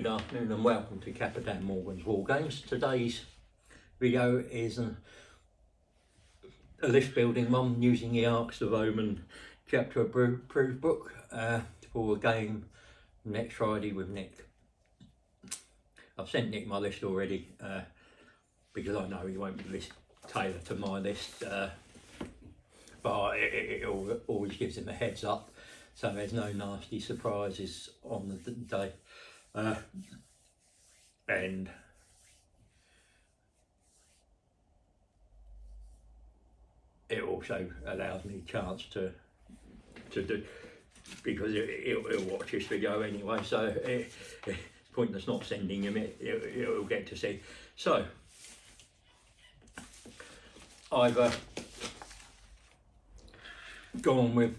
afternoon and welcome to Capitan Morgan's War Games. Today's video is a list building one using the Arks of Omen chapter approved book for a game next Friday with Nick. I've sent Nick my list already because I know he won't be tailored to my list, but it always gives him a heads up, so there's no nasty surprises on the day. And it also allows me a chance to do, because he'll watch this video anyway, so it's pointless not sending him it, he'll get to see. So I've gone with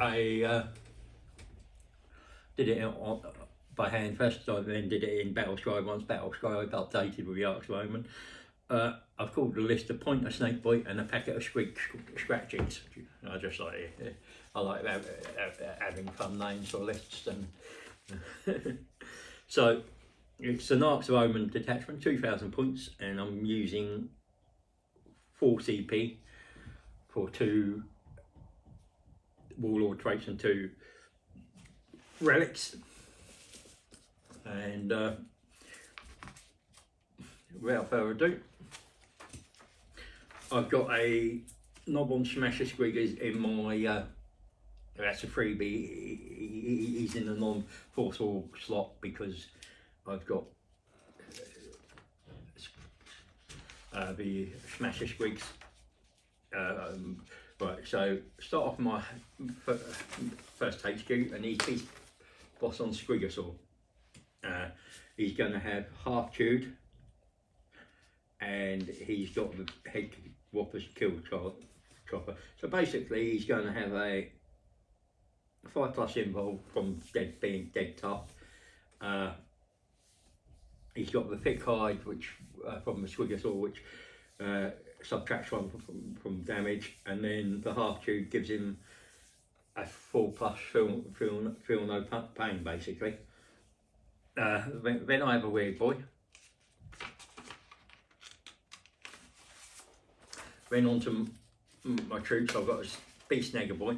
a did it on by hand first. I then did it in Battlescribe once Battlescribe updated with the Arks of Omen. I've called the list a pint, a snakebite and a packet of squig scratchings. I just like it. I like having fun names for lists. And so it's an Arks of Omen detachment, 2,000 points, and I'm using 4 CP for 2 warlord traits and 2 relics. And without further ado, I've got a knob on Smasher Squiggers in my, that's a freebie, he's in the non-forceful slot because I've got the Smasher Squigs. Right, so start off my first HQ, and he's Beast Boss on Squiggersaw. He's going to have half chewed, and he's got the head whoppers kill chopper. So basically he's going to have a 5+ involved from being dead tough. He's got the thick hide, which from the Squiggersaw, which subtracts 1 from damage, and then the half chewed gives him a 4+ feel no pain basically. Then I have a weird boy. Then on to my troops, I've got a beast snagger boy.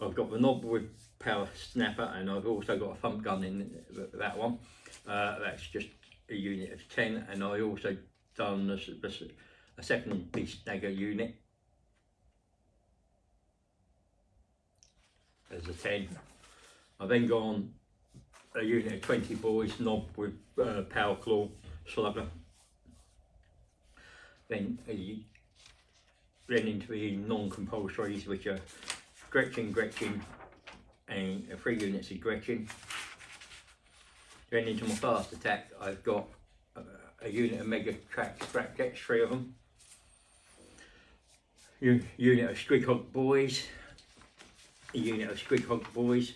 I've got the knob with power snapper, and I've also got a thump gun in that one. That's just a unit of 10, and I also done a second beast snagger unit as a 10. I've then gone a unit of 20 boys, knob with power claw slugger. Then into the non-compulsories, which are Gretchen, and 3 units of Gretchen. Then into my fast attack, I've got a unit of mega track scrap jets, 3 of them. Unit of squig hog boys, a unit of squig hog boys.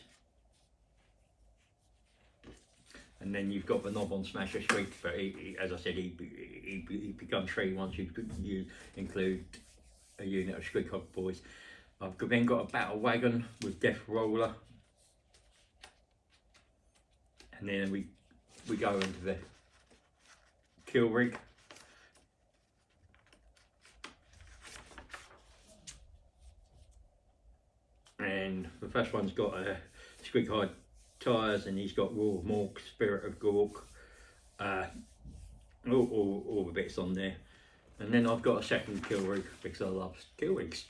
And then you've got the knob on Smasher Squig, but as I said, he becomes 3 once you include a unit of Squig Hog boys. I've then got a battle wagon with Death Roller, and then we go into the kill rig. And the first one's got a Squig hide tyres, and he's got Raw Mork, Spirit of Gork, all the bits on there. And then I've got a second kill rig because I love kill rigs.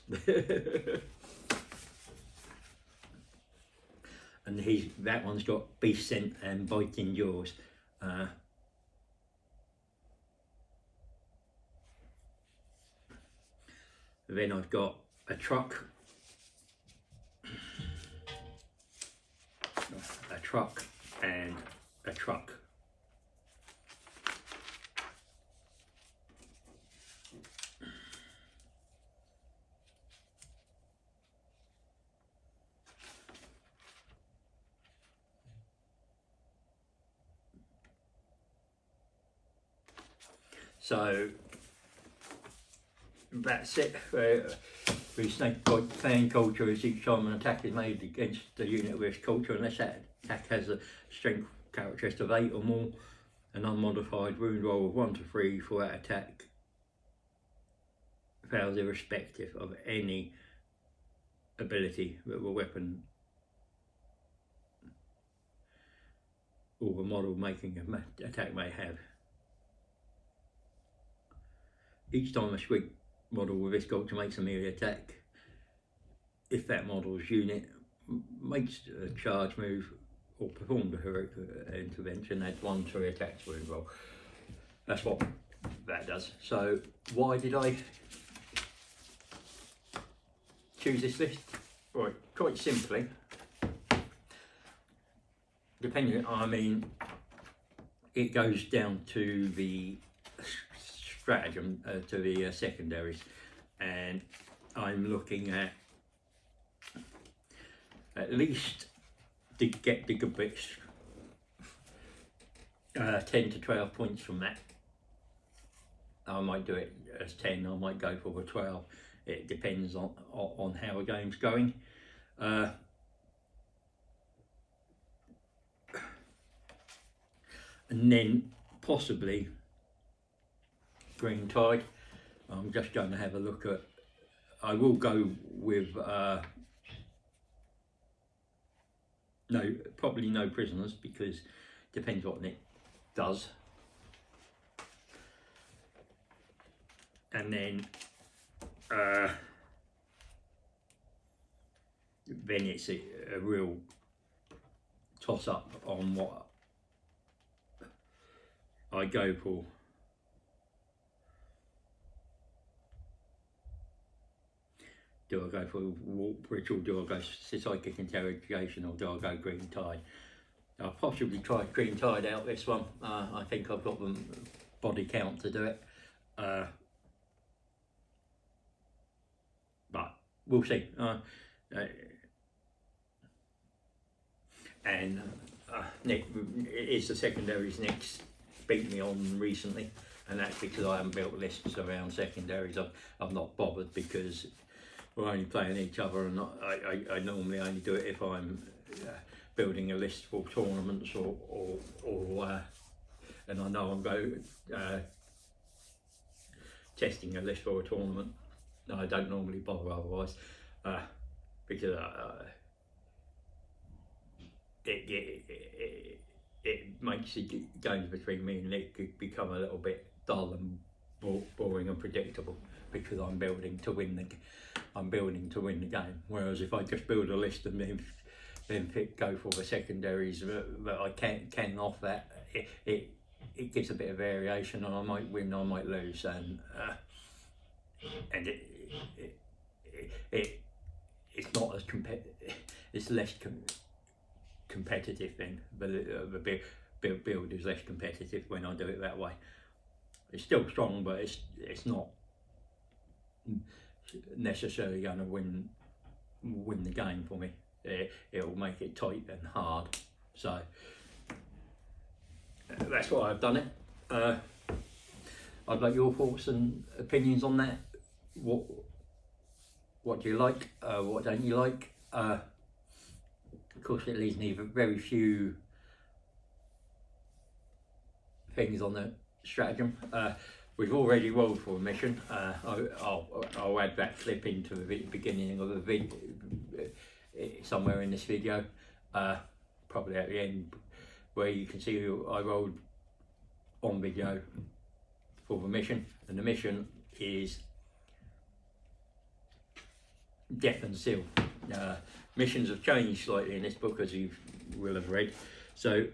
And that one's got Beast Scent and Biting Jaws. Then I've got a truck. And a truck. So that's it. The snakebite fan culture is each time an attack is made against the unit with its culture, unless that attack has a strength characteristic of 8 or more, an unmodified wound roll of 1 to 3 for that attack fails irrespective of any ability that the weapon or the model making an attack may have. Each time a squig model with this culture makes a melee attack, if that model's unit makes a charge move or performed a heroic intervention, adds 1 to the attack's wound roll. That's what that does. So why did I choose this list? Right, quite simply, depending, I mean, it goes down to the stratagem, to the secondaries, and I'm looking at least to get the good bits, 10 to 12 points from that. I might do it as 10, I might go for the 12. It depends on how a game's going. And then possibly Green Tide. I'm just going to have a look at, I will go with probably no prisoners, because it depends what Nick does. And then it's a real toss up on what I go for. Do I go for Warp Ritual, do I go Psychic Interrogation, or do I go Green Tide? I'll possibly try Green Tide out this one. I think I've got the body count to do it. But we'll see. Nick, it is the secondaries Nick's beat me on recently, and that's because I haven't built lists around secondaries. I've not bothered, because we're only playing each other, and I normally only do it if I'm building a list for tournaments or and I know I'm testing a list for a tournament. I don't normally bother otherwise, because it makes the games between me and Nick become a little bit dull and boring and predictable, because I'm building to win the game. Whereas if I just build a list and then go for the secondaries that I can off that, it gives a bit of variation, and I might win, I might lose, and it's not as it's less competitive then. The build is less competitive when I do it that way. It's still strong, but it's not necessarily going to win the game for me. It'll make it tight and hard. So that's why I've done it. I'd like your thoughts and opinions on that. What do you like? What don't you like? Of course, it leaves me with very few things on the stratagem. We've already rolled for a mission. I'll add that clip into the beginning of the video, somewhere in this video, probably at the end, where you can see who I rolled on video for the mission. And the mission is Death and Seal. Missions have changed slightly in this book, as you will have read. So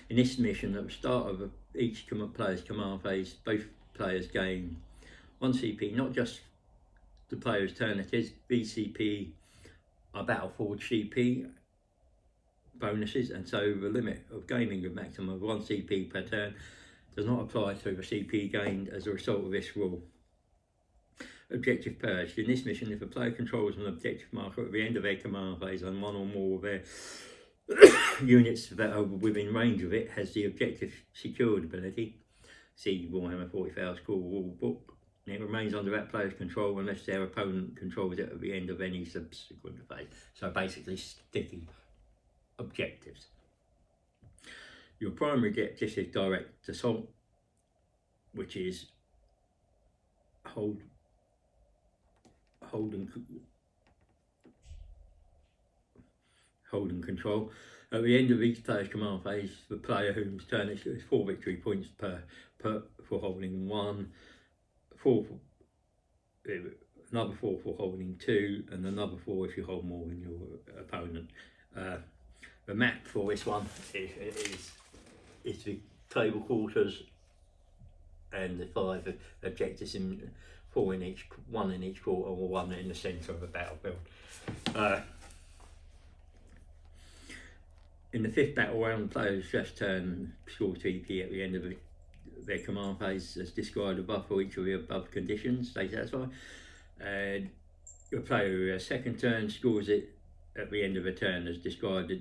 in this mission, at the start of each player's command phase, both players gain 1 CP, not just the player's turn, it is VCP are Battleforge CP bonuses, and so the limit of gaining a maximum of 1 CP per turn does not apply to the CP gained as a result of this rule. Objective purged. In this mission, if a player controls an objective marker at the end of their command phase and one or more of their units that are within range of it has the objective secured ability, see Warhammer 40,000 core rule book, and it remains under that player's control unless their opponent controls it at the end of any subsequent phase. So basically sticky objectives. Your primary objective is direct assault, which is hold and control. At the end of each player's command phase, the player whose turn it is 4 victory points per for holding 1, 4 another 4 for holding 2, and another 4 if you hold more than your opponent. The map for this one is the table quarters and the 5 objectives, in 4 in each, 1 in each quarter, or 1 in the centre of the battlefield. In the 5th battle round, players just turn score TP at the end of their command phase as described above for each of the above conditions they satisfy. And the player who has second turn scores it at the end of a turn as described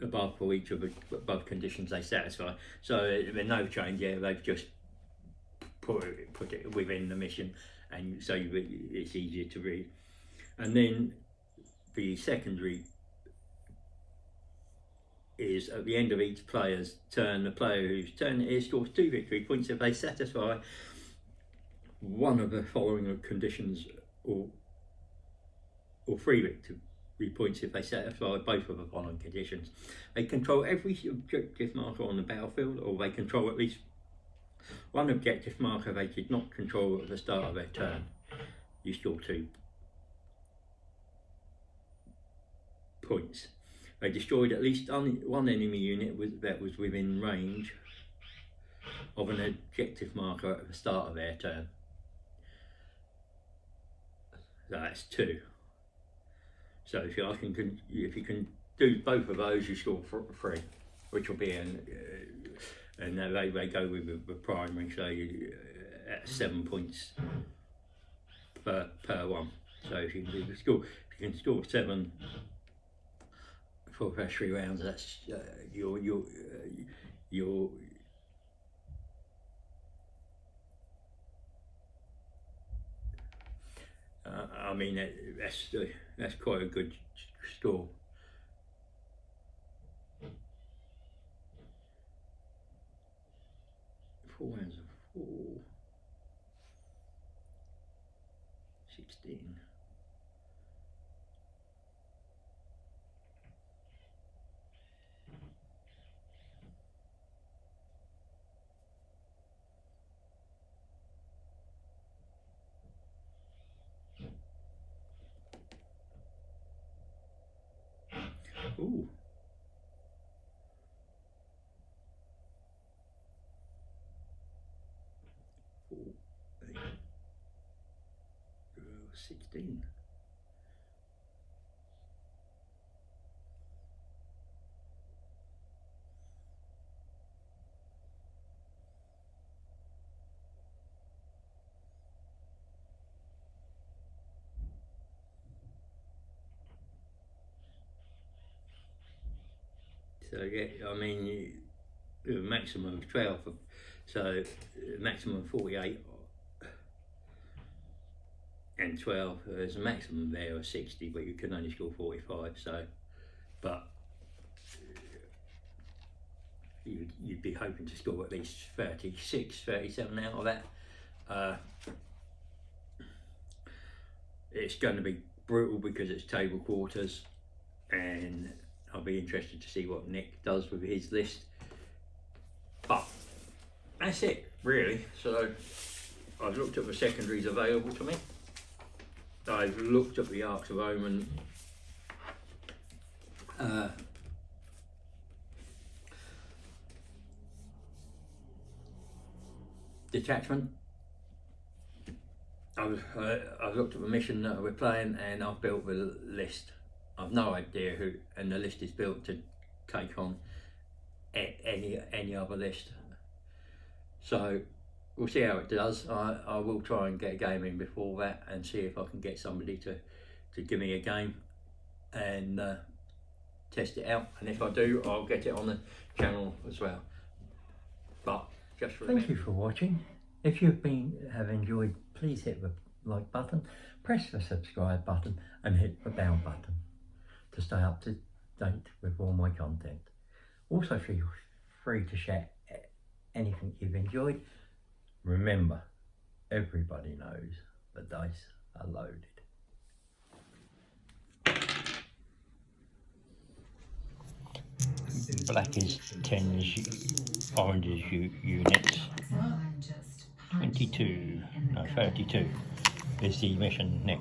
above for each of the above conditions they satisfy. So there's no change here, they've just put it within the mission, and so it's easier to read. And then the secondary is at the end of each player's turn, the player whose turn it is scores 2 victory points if they satisfy one of the following conditions, or 3 victory points if they satisfy both of the following conditions. They control every objective marker on the battlefield, or they control at least one objective marker they did not control at the start of their turn. You score 2 points. They destroyed at least one enemy unit that was within range of an objective marker at the start of their turn. So that's 2. So if you can do both of those, you score 3, which will be and they go with the primary, so at 7 points per one. So if you can score 7 for the first 3 rounds, that's I mean that's quite a good score. Four rounds of 4, 16. Ooh. Four, 8, 16. So yeah, I mean, a maximum of 12, so maximum of 48 and 12. There's a maximum there of 60, but you can only score 45. So, but you'd be hoping to score at least 36, 37 out of that. It's going to be brutal because it's table quarters, and I'll be interested to see what Nick does with his list. But that's it, really. So I've looked at the secondaries available to me. I've looked at the Arks of Omen detachment. I've looked at the mission that we're playing, and I've built the list. I've no idea who, and the list is built to take on any other list. So we'll see how it does. I will try and get a game in before that and see if I can get somebody to give me a game and test it out. And if I do, I'll get it on the channel as well. But just remember, thank you for watching. If you've have enjoyed, please hit the like button, press the subscribe button, and hit the bell button to stay up to date with all my content. Also feel free to share anything you've enjoyed. Remember, everybody knows the dice are loaded. Black is 10s, orange is units. 32 is the mission, Nick.